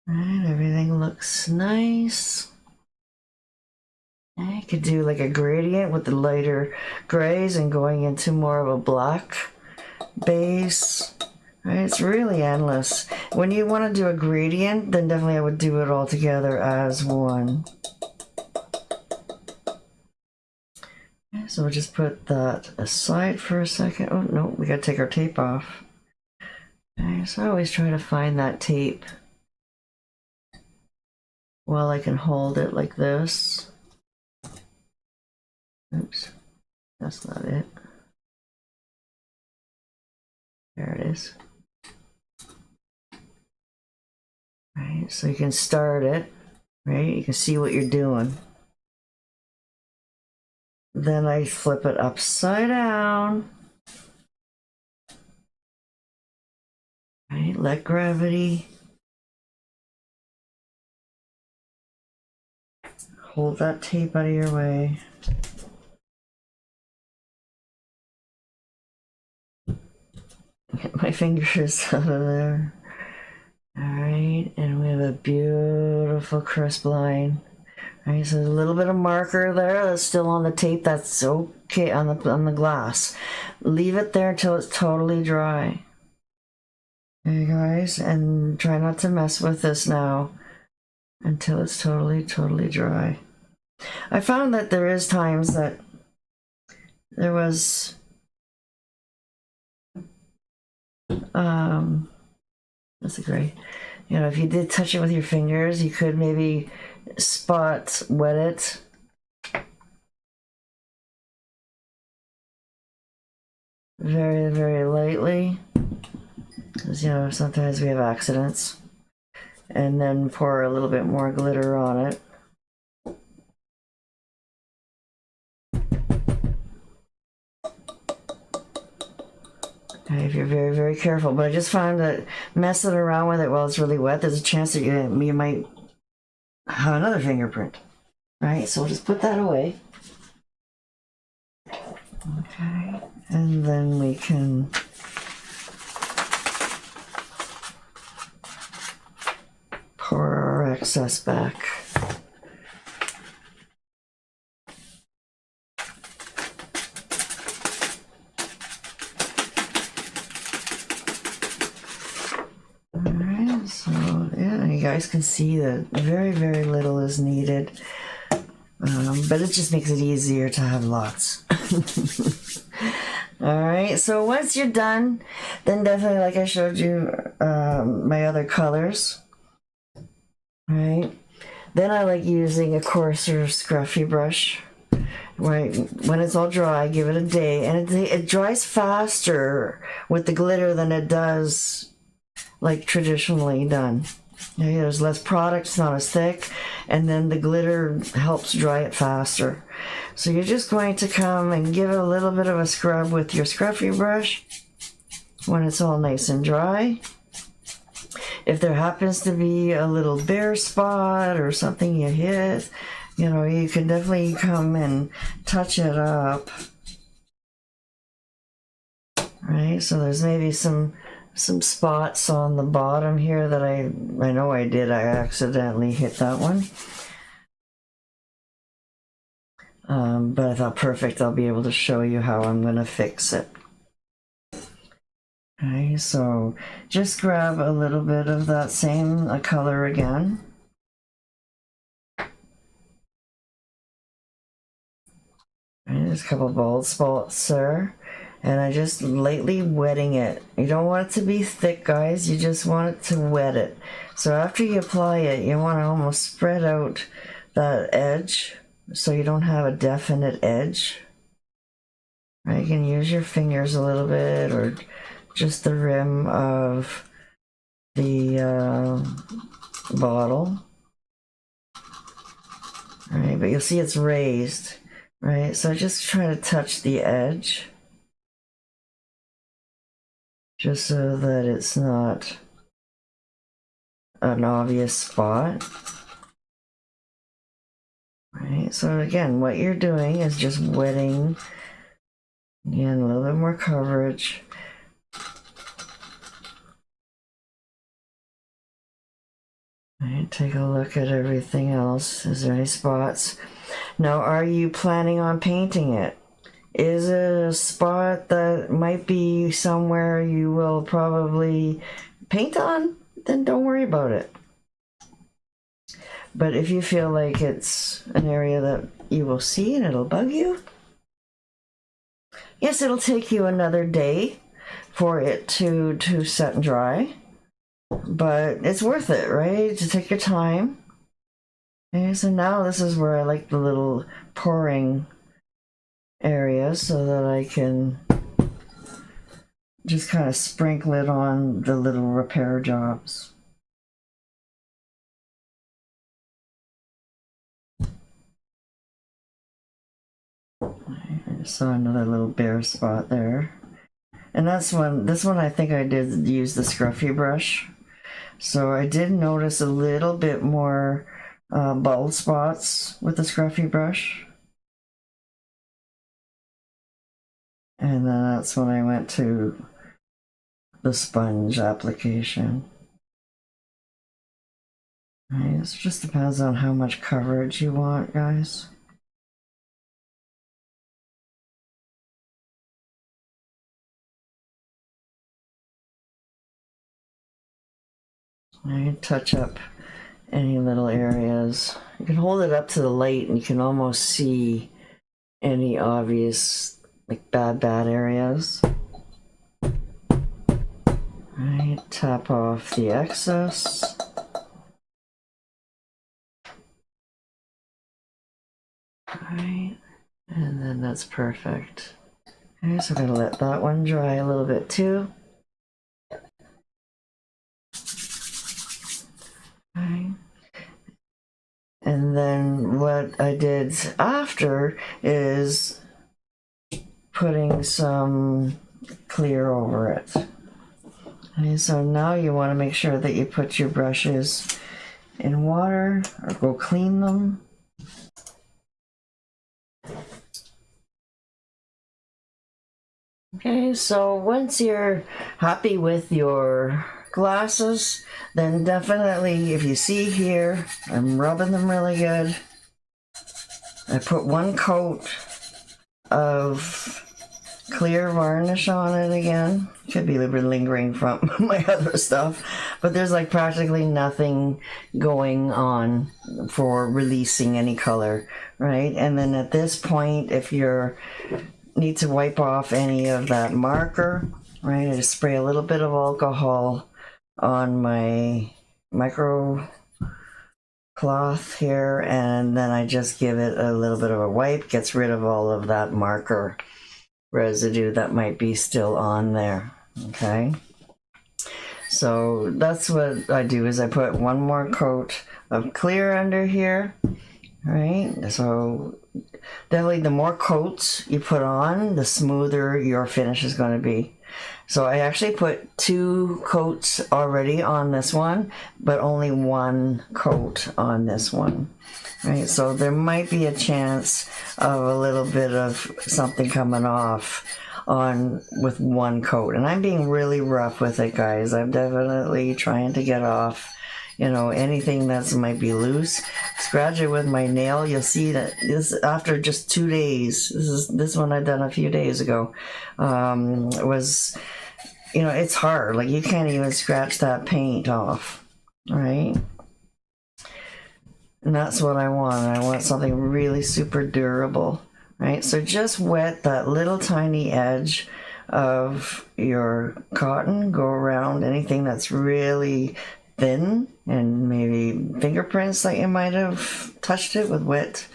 Right, everything looks nice. I could do like a gradient with the lighter grays and going into more of a black base. Right, it's really endless. When you want to do a gradient, then definitely I would do it all together as one. Okay, so we'll just put that aside for a second. Oh no, we gotta take our tape off. Okay, so I always try to find that tape while I can hold it like this. Oops, that's not it. There it is. Right, so you can start it, right? You can see what you're doing. Then I flip it upside down. Right, let gravity hold that tape out of your way. Get my fingers out of there. All right, and we have a beautiful crisp line. Alright, so there's a little bit of marker there that's still on the tape. That's okay on the glass. Leave it there until it's totally dry. Okay, guys, and try not to mess with this now until it's totally dry. I found that there is times that there was that's a gray. You know, if you did touch it with your fingers, you could maybe spot wet it. Very, very lightly. Because, you know, sometimes we have accidents. And then pour a little bit more glitter on it. Okay, if you're very, very careful. But I just found that messing around with it while it's really wet, there's a chance that you might have another fingerprint. Right, so we'll just put that away. Okay, and then we can pour our excess back. Alright, so yeah, you guys can see that very, very little is needed. But it just makes it easier to have lots. Alright, so once you're done, then definitely, like I showed you, my other colors. Right? Then I like using a coarser, scruffy brush. Right, when it's all dry, give it a day, and it dries faster with the glitter than it does like traditionally done. There's less product, it's not as thick, and then the glitter helps dry it faster. So you're just going to come and give it a little bit of a scrub with your scruffy brush when it's all nice and dry. If there happens to be a little bare spot or something you hit, you know, you can definitely come and touch it up. Right, so there's maybe some spots on the bottom here that I know I did. I accidentally hit that one. But I thought, perfect, I'll be able to show you how I'm going to fix it. Okay, so just grab a little bit of that same color again. Right, there's a couple bald spots there. And I just lightly wetting it. You don't want it to be thick, guys. You just want it to wet it. So after you apply it, you want to almost spread out that edge so you don't have a definite edge. Right, you can use your fingers a little bit or just the rim of the bottle. Right, but you'll see it's raised. Right, so just try to touch the edge. Just so that it's not an obvious spot. Right, so again, what you're doing is just wetting, again, a little bit more coverage. Right, take a look at everything else. Is there any spots? Now, are you planning on painting it? Is it a spot that might be somewhere you will probably paint on? Then don't worry about it. But if you feel like it's an area that you will see and it'll bug you, yes, it'll take you another day for it to set and dry. But it's worth it, right? To take your time. Okay, so now this is where I like the little pouring area so that I can just kind of sprinkle it on the little repair jobs. I saw another little bare spot there. And this one I think I did use the scruffy brush. So I did notice a little bit more bald spots with the scruffy brush. And then that's when I went to the sponge application. Right, it just depends on how much coverage you want, guys. Right, touch up any little areas. You can hold it up to the light and you can almost see any obvious like bad areas. Right, tap off the excess. Right, and then that's perfect. Okay, so I'm gonna let that one dry a little bit too. Okay. And then what I did after is putting some clear over it. Okay, so now you want to make sure that you put your brushes in water or go clean them. Okay, so once you're happy with your glasses, then definitely, if you see here, I'm rubbing them really good. I put one coat of clear varnish on it again. Could be lingering from my other stuff, but there's like practically nothing going on for releasing any color, right? And then at this point, if you're need to wipe off any of that marker, right, I just spray a little bit of alcohol on my micro cloth here, and then I just give it a little bit of a wipe, gets rid of all of that marker residue that might be still on there. Okay, so that's what I do, is I put one more coat of clear under here. Right, so definitely the more coats you put on, the smoother your finish is going to be. So I actually put 2 coats already on this one, but only 1 coat on this one. Right, so there might be a chance of a little bit of something coming off on with 1 coat. And I'm being really rough with it, guys. I'm definitely trying to get off, you know, anything that might be loose. Scratch it with my nail. You'll see that this, after just 2 days, this one I've done a few days ago, was, you know, it's hard. Like, you can't even scratch that paint off, right? And that's what I want. I want something really super durable, right? So just wet that little tiny edge of your cotton. Go around anything that's really thin and maybe fingerprints that you might have touched it with wet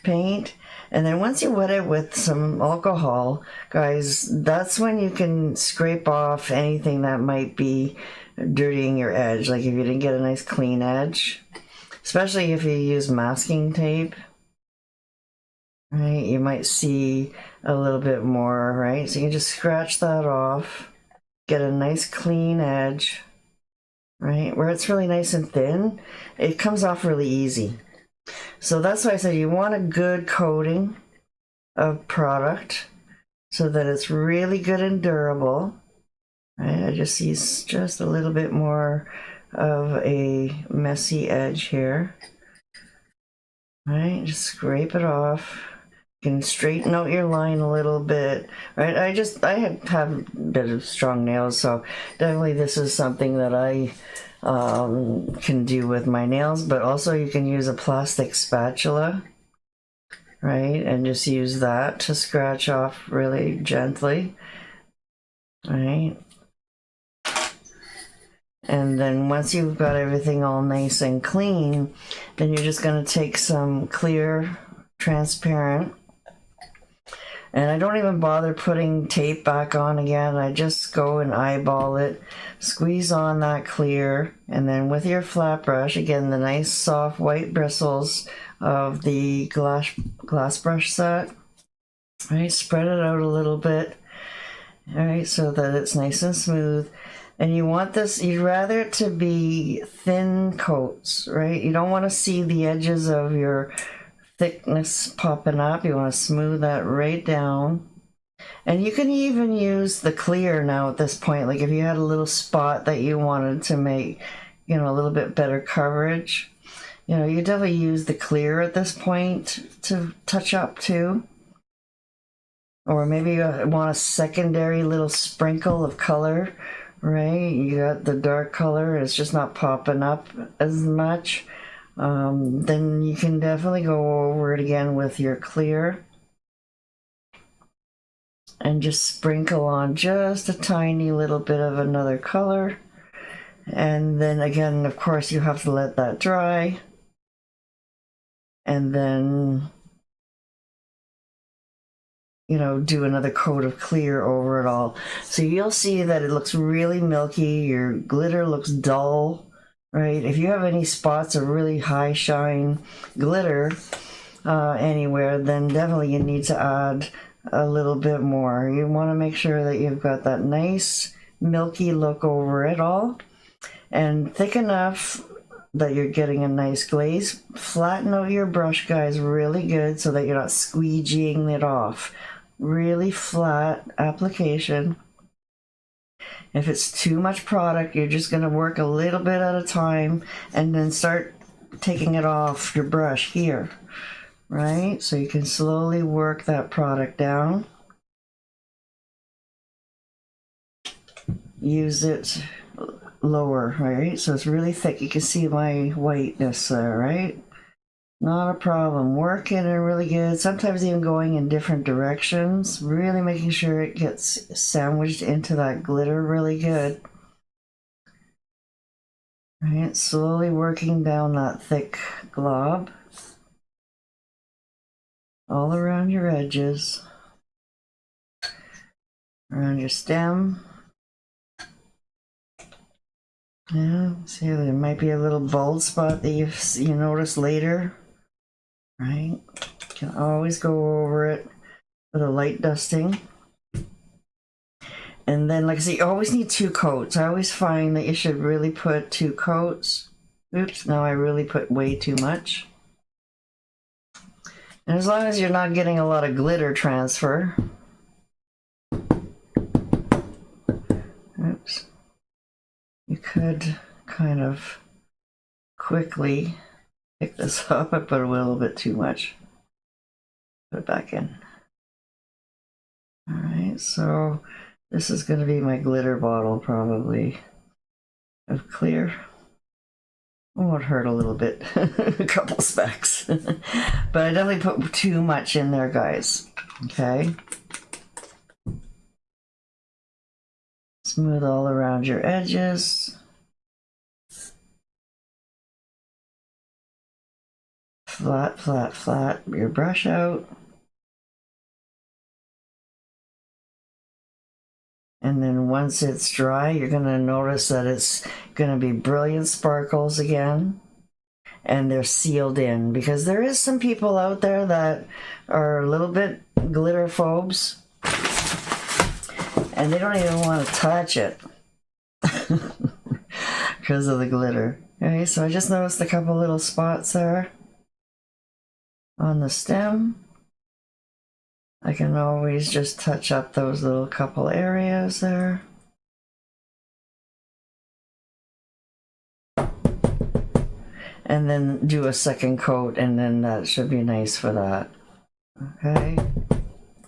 paint. And then once you wet it with some alcohol, guys, that's when you can scrape off anything that might be dirtying your edge. Like if you didn't get a nice clean edge, especially if you use masking tape, right? You might see a little bit more, right? So you can just scratch that off, get a nice clean edge, right? Where it's really nice and thin, it comes off really easy. So that's why I said you want a good coating of product so that it's really good and durable. Right? I just use just a little bit more of a messy edge here. Right? Just scrape it off. You can straighten out your line a little bit. Right? I have a bit of strong nails, so definitely this is something that I can do with my nails, but also you can use a plastic spatula, right, and just use that to scratch off really gently, right? And then once you've got everything all nice and clean, then you're just going to take some clear transparent, and I don't even bother putting tape back on again. I just go and eyeball it, squeeze on that clear, and then with your flat brush, again, the nice soft white bristles of the glass brush set, right, spread it out a little bit, all right, so that it's nice and smooth. And you want this, you'd rather it to be thin coats, right? You don't want to see the edges of your thickness popping up. You want to smooth that right down. And you can even use the clear now at this point. Like if you had a little spot that you wanted to make, you know, a little bit better coverage. You know, you definitely use the clear at this point to touch up too. Or maybe you want a secondary little sprinkle of color, right? You got the dark color, it's just not popping up as much. Then you can definitely go over it again with your clear and just sprinkle on just a tiny little bit of another color. And then again, of course, you have to let that dry. And then, you know, do another coat of clear over it all. So you'll see that it looks really milky. Your glitter looks dull, right? If you have any spots of really high shine glitter anywhere, then definitely you need to add a little bit more. You want to make sure that you've got that nice milky look over it all and thick enough that you're getting a nice glaze. Flatten out your brush, guys, really good so that you're not squeegeeing it off. Really flat application. If it's too much product, you're just going to work a little bit at a time and then start taking it off your brush here, right? So you can slowly work that product down. Use it lower, right? So it's really thick. You can see my whiteness there, right? Not a problem. Working it really good. Sometimes even going in different directions. Really making sure it gets sandwiched into that glitter really good. Right? Slowly working down that thick glob. All around your edges. Around your stem. Yeah, see, there might be a little bald spot that you notice later, right? You can always go over it with a light dusting. And then, like I say, you always need 2 coats. I always find that you should really put 2 coats. Oops, now I really put way too much. And as long as you're not getting a lot of glitter transfer. Oops. You could kind of quickly pick this up. I put a little bit too much. Put it back in. All right, so this is going to be my glitter bottle probably of clear. Oh, it hurt a little bit, a couple specks. But I definitely put too much in there, guys. Okay. Smooth all around your edges. Flat, flat, flat your brush out. And then once it's dry, you're going to notice that it's going to be brilliant sparkles again. And they're sealed in, because there is some people out there that are a little bit glitter phobes. And they don't even want to touch it because of the glitter. Okay, so I just noticed a couple little spots there on the stem. I can always just touch up those little couple areas there. And then do a second coat, and then that should be nice for that. Okay.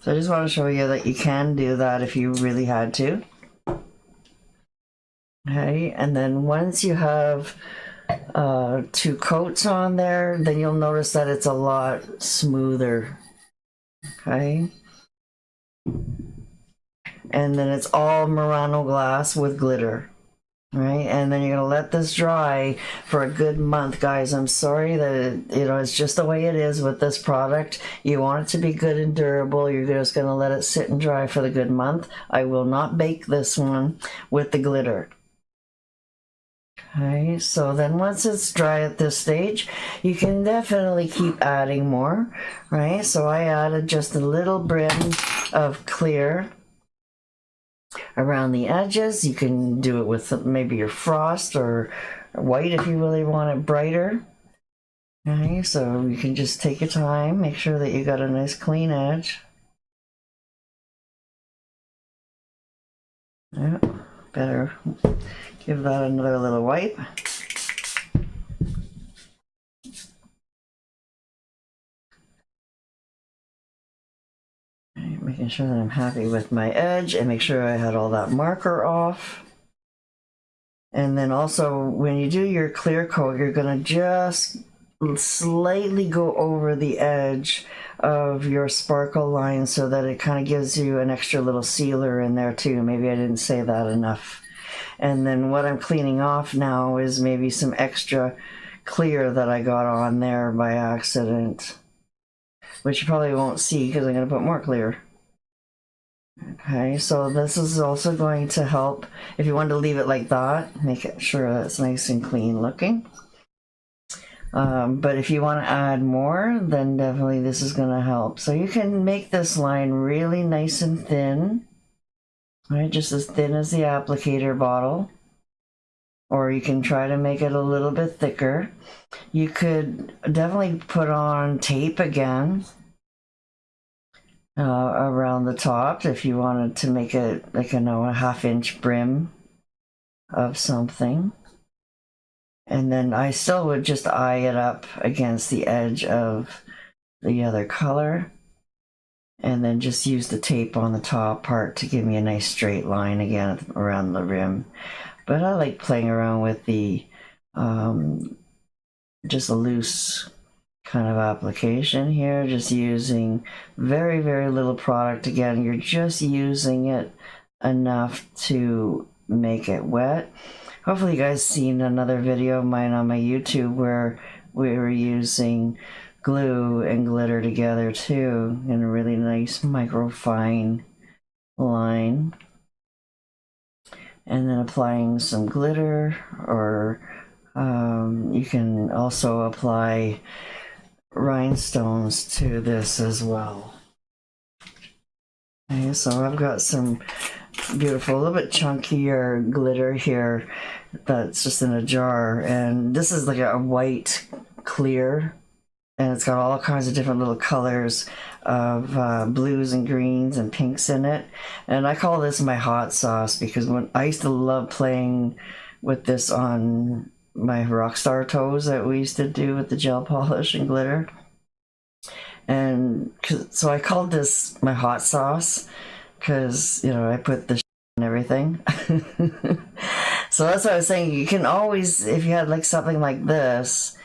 So I just want to show you that you can do that if you really had to. Okay, and then once you have 2 coats on there, then you'll notice that it's a lot smoother. Okay. And then it's all Murano glass with glitter. Right, and then you're gonna let this dry for a good month, guys. I'm sorry that it's just the way it is with this product. You want it to be good and durable. You're just gonna let it sit and dry for the good month. I will not bake this one with the glitter. Okay, so then once it's dry at this stage, you can definitely keep adding more. Right, so I added just a little brim of clear around the edges. You can do it with maybe your frost or white if you really want it brighter. Okay, so you can just take your time, make sure that you got a nice clean edge. Yeah, better give that another little wipe. making sure that I'm happy with my edge and make sure I had all that marker off. And then also when you do your clear coat, you're gonna just slightly go over the edge of your sparkle line so that it kind of gives you an extra little sealer in there too. Maybe I didn't say that enough. And then what I'm cleaning off now is maybe some extra clear that I got on there by accident, which you probably won't see because I'm going to put more clear. Okay, so this is also going to help if you want to leave it like that, make it sure that it's nice and clean looking. But if you want to add more, then definitely this is going to help. So you can make this line really nice and thin, right? Just as thin as the applicator bottle. Or you can try to make it a little bit thicker. You could definitely put on tape again around the top if you wanted to make it like, you know, a 1/2-inch brim of something. And then I still would just eye it up against the edge of the other color. And then just use the tape on the top part to give me a nice straight line again around the rim. But I like playing around with the just a loose kind of application here, just using very, very little product. Again, you're just using it enough to make it wet. Hopefully you guys seen another video of mine on my YouTube where we were using glue and glitter together too in a really nice micro fine line. And then applying some glitter, or you can also apply rhinestones to this as well. Okay, so I've got some beautiful, a little bit chunkier glitter here that's just in a jar, and this is like a white clear, and it's got all kinds of different little colors of blues and greens and pinks in it. And I call this my hot sauce because when I used to love playing with this on my Rockstar toes that we used to do with the gel polish and glitter. And so I called this my hot sauce because, you know, I put the in everything. So that's what I was saying. You can always, if you had like something like this,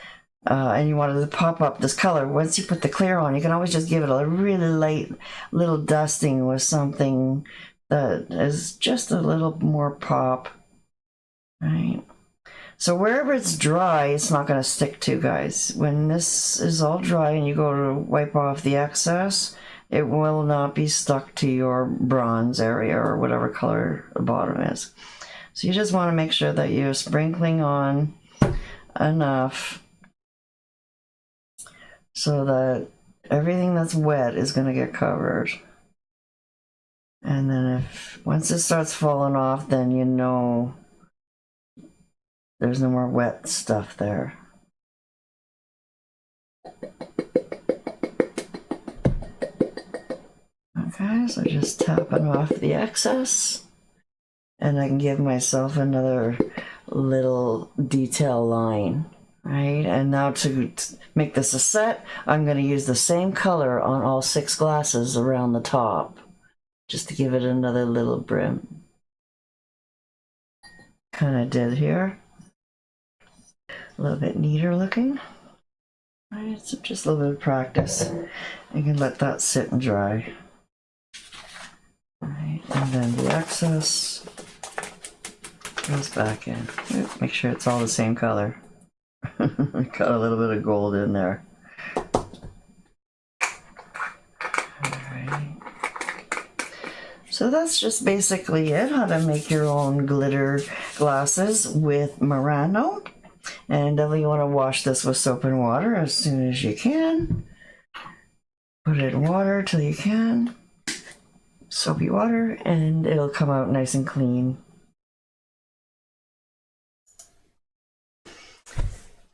and you wanted to pop up this color, once you put the clear on, you can always just give it a really light little dusting with something that is just a little more pop, right? So wherever it's dry, it's not going to stick to, guys. When this is all dry and you go to wipe off the excess, it will not be stuck to your bronze area or whatever color the bottom is. So you just want to make sure that you're sprinkling on enough so that everything that's wet is going to get covered. And then once it starts falling off, then you know there's no more wet stuff there. Okay, so just tapping off the excess. And I can give myself another little detail line. Right, and now to make this a set, I'm going to use the same color on all 6 glasses around the top, just to give it another little brim. Kind of did here. A little bit neater looking. Right, so just a little bit of practice. You can let that sit and dry. Right, and then the excess goes back in. Make sure it's all the same color. Got a little bit of gold in there. Alright. So that's just basically it, how to make your own glitter glasses with Murano. And definitely you want to wash this with soap and water as soon as you can. Put it in water till you can. Soapy water, and it'll come out nice and clean.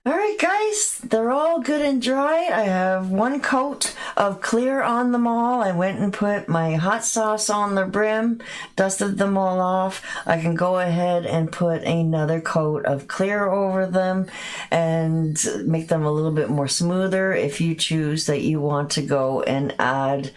Alright guys, they're all good and dry. I have 1 coat of clear on them all. I went and put my hot sauce on the brim, dusted them all off. I can go ahead and put another coat of clear over them and make them a little bit more smoother if you choose that you want to go and add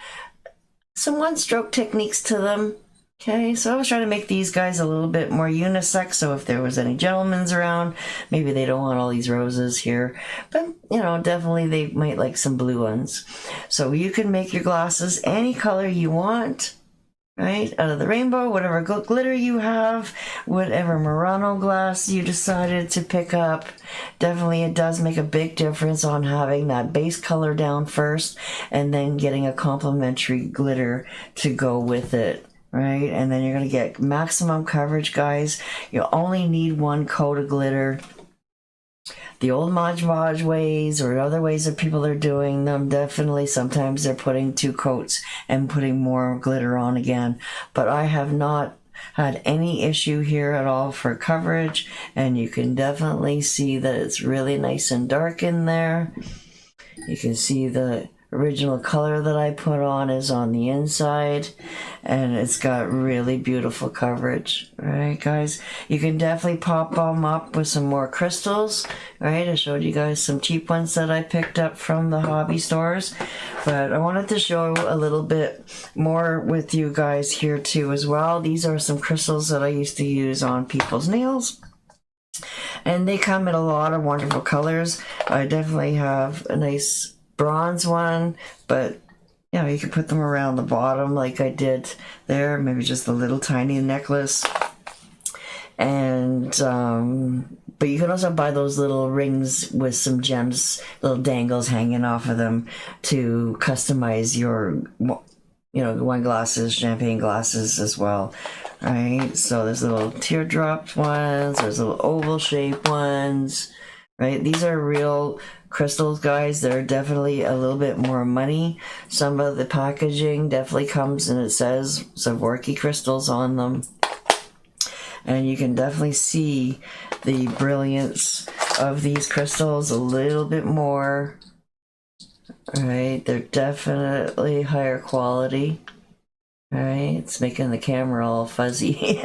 some one-stroke techniques to them. Okay, so I was trying to make these guys a little bit more unisex, so if there was any gentlemen's around, maybe they don't want all these roses here, but, you know, definitely they might like some blue ones. So you can make your glasses any color you want, right, out of the rainbow, whatever glitter you have, whatever Murano glass you decided to pick up. Definitely it does make a big difference on having that base color down first and then getting a complementary glitter to go with it. Right, and then you're going to get maximum coverage, guys. You only need one coat of glitter. The old Mod Podge ways or other ways that people are doing them, definitely sometimes they're putting 2 coats and putting more glitter on again. But I have not had any issue here at all for coverage, and you can definitely see that it's really nice and dark in there. You can see the original color that I put on is on the inside, and it's got really beautiful coverage. Right, guys, you can definitely pop them up with some more crystals. Right, I showed you guys some cheap ones that I picked up from the hobby stores, but I wanted to show a little bit more with you guys here too as well. These are some crystals that I used to use on people's nails, and they come in a lot of wonderful colors. I definitely have a nice bronze one, but you know, you can put them around the bottom like I did there, maybe just a little tiny necklace. And but you can also buy those little rings with some gems, little dangles hanging off of them to customize your, you know, wine glasses, champagne glasses as well. Right, so there's little teardrop ones, there's little oval shape ones. Right, these are real crystals, guys. They're definitely a little bit more money. Some of the packaging definitely comes and it says Zavorki crystals on them, and you can definitely see the brilliance of these crystals a little bit more. Right, they're definitely higher quality. Right, it's making the camera all fuzzy.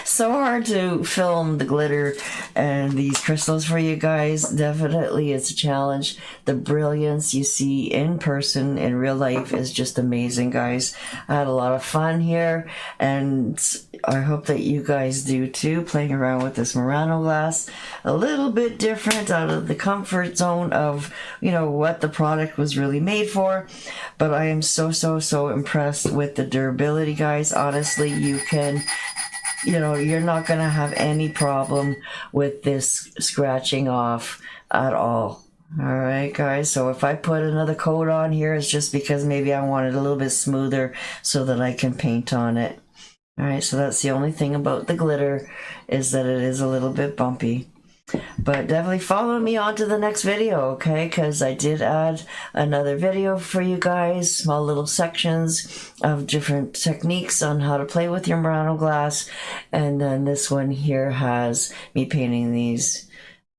So hard to film the glitter and these crystals for you guys. Definitely it's a challenge. The brilliance you see in person in real life is just amazing, guys. I had a lot of fun here, and I hope that you guys do too, playing around with this Murano glass. A little bit different, out of the comfort zone of, you know, what the product was really made for. But I am so impressed with the durability, guys. Honestly, you can, you know, you're not going to have any problem with this scratching off at all. All right, guys. So if I put another coat on here, it's just because maybe I want it a little bit smoother so that I can paint on it. All right, so that's the only thing about the glitter, is that it is a little bit bumpy. But definitely follow me on to the next video, okay? Because I did add another video for you guys, small little sections of different techniques on how to play with your Murano glass. And then this one here has me painting these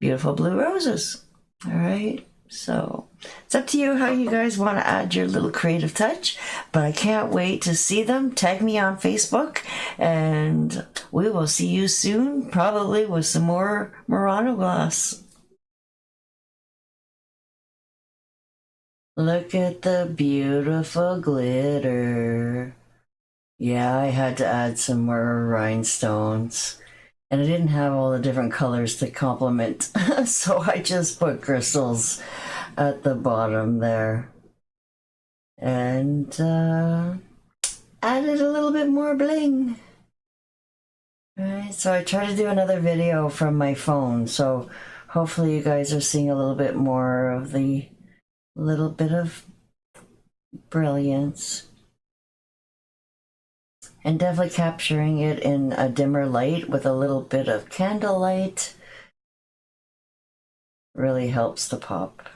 beautiful blue roses. All right, so it's up to you how you guys want to add your little creative touch, but I can't wait to see them. Tag me on Facebook, and we will see you soon, probably with some more Murano glass. Look at the beautiful glitter. Yeah, I had to add some more rhinestones. And I didn't have all the different colors to complement, so I just put crystals at the bottom there. And added a little bit more bling. Alright, so I tried to do another video from my phone, so hopefully you guys are seeing a little bit more of the little bit of brilliance. And definitely capturing it in a dimmer light with a little bit of candlelight really helps the pop.